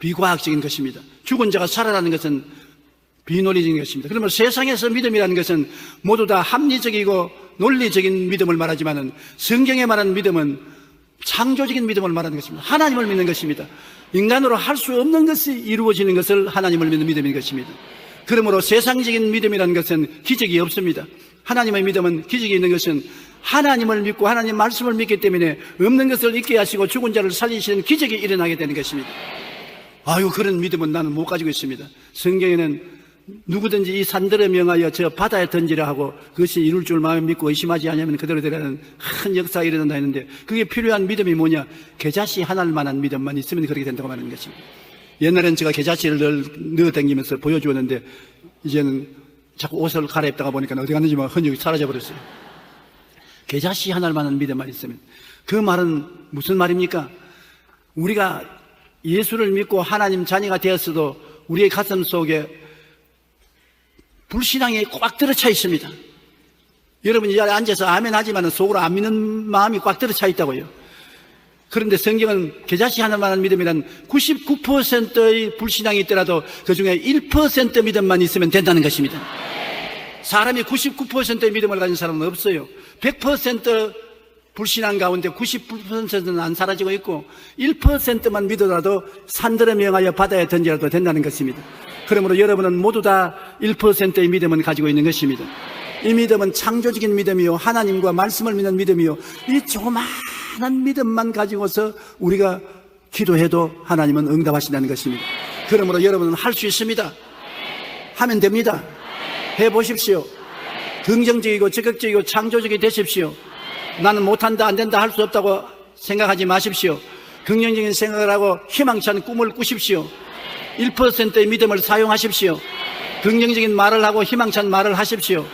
비과학적인 것입니다. 죽은 자가 살아나는 것은 비논리적인 것입니다. 그러면 세상에서 믿음이라는 것은 모두 다 합리적이고 논리적인 믿음을 말하지만은 성경에 말하는 믿음은 창조적인 믿음을 말하는 것입니다. 하나님을 믿는 것입니다. 인간으로 할 수 없는 것이 이루어지는 것을 하나님을 믿는 믿음인 것입니다. 그러므로 세상적인 믿음이라는 것은 기적이 없습니다. 하나님의 믿음은 기적이 있는 것은 하나님을 믿고 하나님 말씀을 믿기 때문에 없는 것을 있게 하시고 죽은 자를 살리시는 기적이 일어나게 되는 것입니다. 아유, 그런 믿음은 나는 못 가지고 있습니다. 성경에는 누구든지 이 산들에 명하여 저 바다에 던지라 하고 그것이 이룰 줄 마음에 믿고 의심하지 않으면 그대로 되라는 큰 역사가 일어난다 했는데 그게 필요한 믿음이 뭐냐? 겨자씨 하나를 만한 믿음만 있으면 그렇게 된다고 말하는 것입니다. 옛날엔 제가 겨자씨를 넣어당기면서 보여주었는데 이제는 자꾸 옷을 갈아입다가 보니까 어디 갔는지 막 흔적이 사라져버렸어요. 겨자씨 하나를 만한 믿음만 있으면. 그 말은 무슨 말입니까? 우리가 예수를 믿고 하나님 자녀가 되었어도 우리의 가슴 속에 불신앙이 꽉 들어차 있습니다. 여러분 이 자리에 앉아서 아멘 하지만 속으로 안 믿는 마음이 꽉 들어차 있다고요. 그런데 성경은 겨자씨 하나만한 믿음이란 99%의 불신앙이 있더라도 그 중에 1% 믿음만 있으면 된다는 것입니다. 사람이 99%의 믿음을 가진 사람은 없어요. 100% 불신앙 가운데 99%는 안 사라지고 있고 1%만 믿어라도 산들에 명하여 바다에 던지라도 된다는 것입니다. 그러므로 여러분은 모두 다 1%의 믿음은 가지고 있는 것입니다. 이 믿음은 창조적인 믿음이요 하나님과 말씀을 믿는 믿음이요 이 조그마한 믿음만 가지고서 우리가 기도해도 하나님은 응답하신다는 것입니다. 그러므로 여러분은 할 수 있습니다. 하면 됩니다. 해보십시오. 긍정적이고 적극적이고 창조적이 되십시오. 나는 못한다 안 된다 할 수 없다고 생각하지 마십시오. 긍정적인 생각을 하고 희망찬 꿈을 꾸십시오. 1%의 믿음을 사용하십시오. 긍정적인 말을 하고 희망찬 말을 하십시오.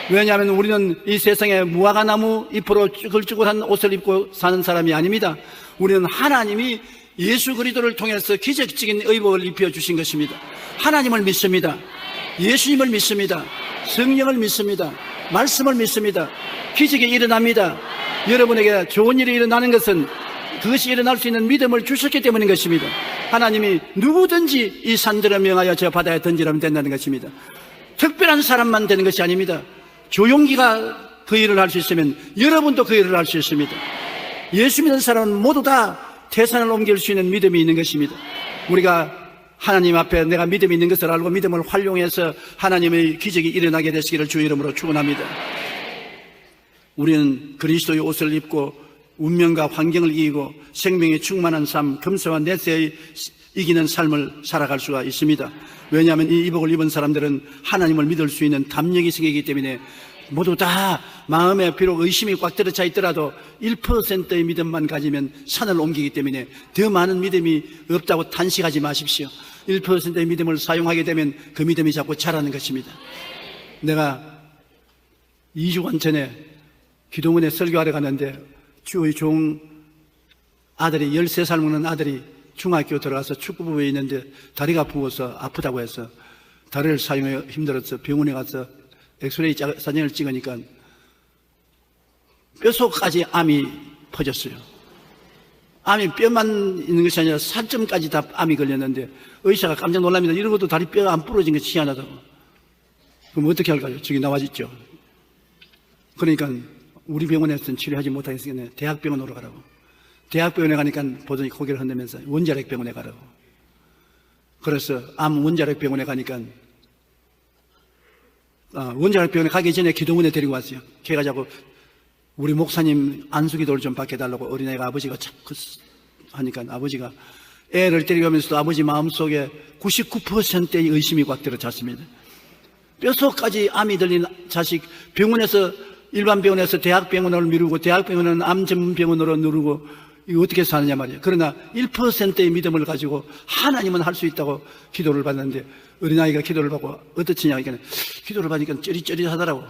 왜냐하면 우리는 이 세상에 무화과나무 잎으로 쭈글쭈글한 옷을 입고 사는 사람이 아닙니다. 우리는 하나님이 예수 그리스도를 통해서 기적적인 의복을 입혀주신 것입니다. 하나님을 믿습니다. 예수님을 믿습니다. 성령을 믿습니다. 말씀을 믿습니다. 기적이 일어납니다. 여러분에게 좋은 일이 일어나는 것은 그것이 일어날 수 있는 믿음을 주셨기 때문인 것입니다. 하나님이 누구든지 이 산들에 명하여 저 바다에 던지라면 된다는 것입니다. 특별한 사람만 되는 것이 아닙니다. 조용기가 그 일을 할 수 있으면 여러분도 그 일을 할 수 있습니다. 예수 믿는 사람은 모두 다 태산을 옮길 수 있는 믿음이 있는 것입니다. 우리가 하나님 앞에 내가 믿음이 있는 것을 알고 믿음을 활용해서 하나님의 기적이 일어나게 되시기를 주의 이름으로 축원합니다. 우리는 그리스도의 옷을 입고 운명과 환경을 이기고 생명에 충만한 삶, 금세와 내세에 이기는 삶을 살아갈 수가 있습니다. 왜냐하면 이 이복을 입은 사람들은 하나님을 믿을 수 있는 담력이 생기기 때문에 모두 다 마음에 비록 의심이 꽉 들어차 있더라도 1%의 믿음만 가지면 산을 옮기기 때문에 더 많은 믿음이 없다고 탄식하지 마십시오. 1%의 믿음을 사용하게 되면 그 믿음이 자꾸 자라는 것입니다. 내가 2주간 전에 기도문에 설교하러 갔는데 주의 종 아들이 13살 먹는 아들이 중학교 들어가서 축구부에 있는데 다리가 부어서 아프다고 해서 다리를 사용해 힘들어서 병원에 가서 엑스레이 사진을 찍으니까 뼛속까지 암이 퍼졌어요. 암이 뼈만 있는 것이 아니라 살점까지 다 암이 걸렸는데 의사가 깜짝 놀랍니다. 이런 것도 다리 뼈가 안 부러진 것이 희한하다고. 그럼 어떻게 할까요? 저기 나와있죠. 그러니까 우리 병원에서는 치료하지 못하겠으니까 대학병원으로 가라고. 대학병원에 가니까 보더니 고개를 흔들면서 원자력병원에 가라고. 그래서 암 원자력병원에 가니까 원자력병원에 가기 전에 기도문에 데리고 왔어요. 걔가 자꾸 우리 목사님 안수기도를 좀 받게 달라고 어린애가 아버지가 자꾸 하니까 아버지가 애를 데리고 오면서도 아버지 마음속에 99%의 의심이 꽉 들어찼습니다. 뼛속까지 암이 들린 자식, 병원에서, 일반 병원에서 대학병원으로 미루고, 대학병원은 암 전문 병원으로 누르고, 이거 어떻게 사느냐 말이에요. 그러나 1%의 믿음을 가지고 하나님은 할 수 있다고 기도를 받는데, 어린아이가 기도를 받고 어떻지냐, 그러니까 기도를 받으니까 쩌릿쩌릿하더라고.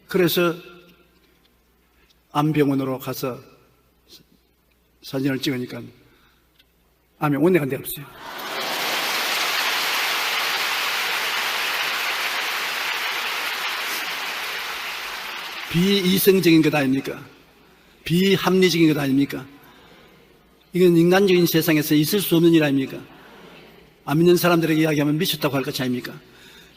그래서 암병원으로 가서 사진을 찍으니까 암에 온내가 데 없어요. 비이성적인 것 아닙니까? 비합리적인 것 아닙니까? 이건 인간적인 세상에서 있을 수 없는 일 아닙니까? 안 믿는 사람들에게 이야기하면 미쳤다고 할 것이 아닙니까?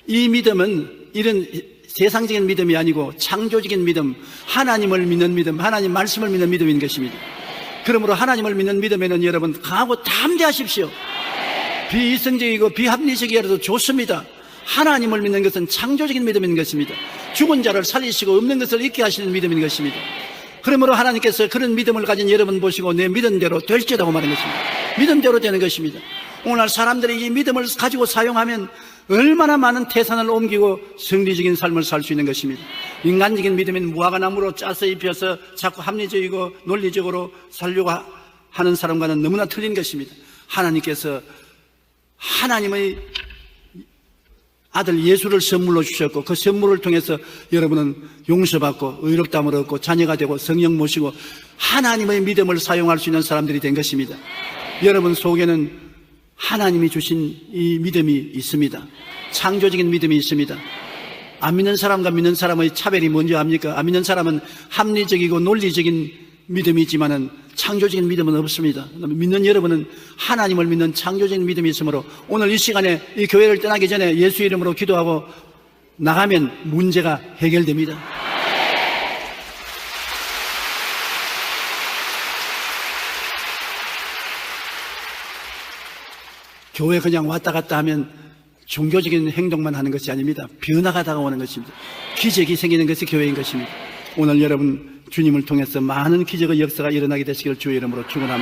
이 믿음은 이런 세상적인 믿음이 아니고 창조적인 믿음, 하나님을 믿는 믿음, 하나님 말씀을 믿는 믿음인 것입니다. 그러므로 하나님을 믿는 믿음에는 여러분 강하고 담대하십시오. 비이성적이고 비합리적이라도 좋습니다. 하나님을 믿는 것은 창조적인 믿음인 것입니다. 죽은 자를 살리시고 없는 것을 있게 하시는 믿음인 것입니다. 그러므로 하나님께서 그런 믿음을 가진 여러분 보시고 내 믿은 대로 될지라고 말하는 것입니다. 믿은 대로 되는 것입니다. 오늘 사람들이 이 믿음을 가지고 사용하면 얼마나 많은 태산을 옮기고 성리적인 삶을 살 수 있는 것입니다. 인간적인 믿음은 무화과나무로 짜서 입혀서 자꾸 합리적이고 논리적으로 살려고 하는 사람과는 너무나 틀린 것입니다. 하나님께서 하나님의 아들 예수를 선물로 주셨고 그 선물을 통해서 여러분은 용서받고 의롭다함을 얻고 자녀가 되고 성령 모시고 하나님의 믿음을 사용할 수 있는 사람들이 된 것입니다. 여러분 속에는 하나님이 주신 이 믿음이 있습니다. 창조적인 믿음이 있습니다. 안 믿는 사람과 믿는 사람의 차별이 뭔지 압니까? 안 믿는 사람은 합리적이고 논리적인 믿음이 있지만은 창조적인 믿음은 없습니다. 믿는 여러분은 하나님을 믿는 창조적인 믿음이 있으므로 오늘 이 시간에 이 교회를 떠나기 전에 예수 이름으로 기도하고 나가면 문제가 해결됩니다. 교회 그냥 왔다 갔다 하면 종교적인 행동만 하는 것이 아닙니다. 변화가 다가오는 것입니다. 기적이 생기는 것이 교회인 것입니다. 오늘 여러분 주님을 통해서 많은 기적의 역사가 일어나게 되시기를 주의 이름으로 축원합니다.